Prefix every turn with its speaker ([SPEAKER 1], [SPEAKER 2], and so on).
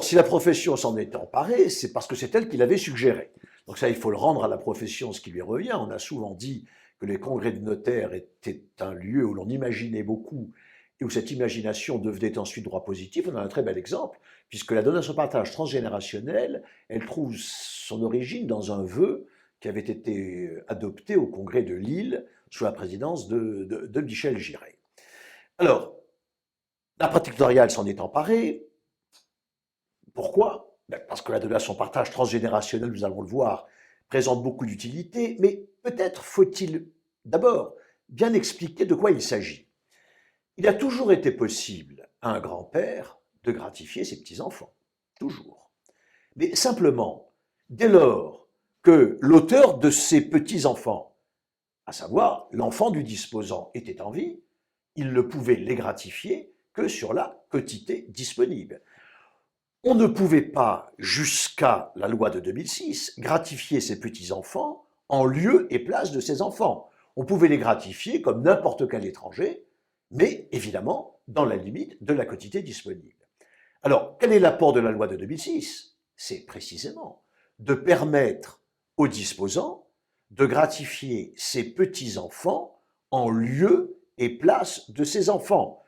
[SPEAKER 1] Alors, si la profession s'en est emparée, c'est parce que c'est elle qui l'avait suggéré. Donc ça, il faut le rendre à la profession ce qui lui revient. On a souvent dit que les congrès de notaires étaient un lieu où l'on imaginait beaucoup et où cette imagination devenait ensuite droit positif. On a un très bel exemple, puisque la donation-partage transgénérationnelle, elle trouve son origine dans un vœu qui avait été adopté au congrès de Lille sous la présidence de Michel Giray. Alors, la pratique notariale s'en est emparée. Pourquoi? Parce que la donation-partage transgénérationnelle, nous allons le voir, présente beaucoup d'utilité, mais peut-être faut-il d'abord bien expliquer de quoi il s'agit. Il a toujours été possible à un grand-père de gratifier ses petits-enfants. Toujours. Mais simplement, dès lors que l'auteur de ces petits-enfants, à savoir l'enfant du disposant, était en vie, il ne pouvait les gratifier que sur la quotité disponible. On ne pouvait pas, jusqu'à la loi de 2006, gratifier ses petits-enfants en lieu et place de ses enfants. On pouvait les gratifier comme n'importe quel étranger, mais évidemment dans la limite de la quotité disponible. Alors, quel est l'apport de la loi de 2006? C'est précisément de permettre aux disposants de gratifier ses petits-enfants en lieu et place de ses enfants.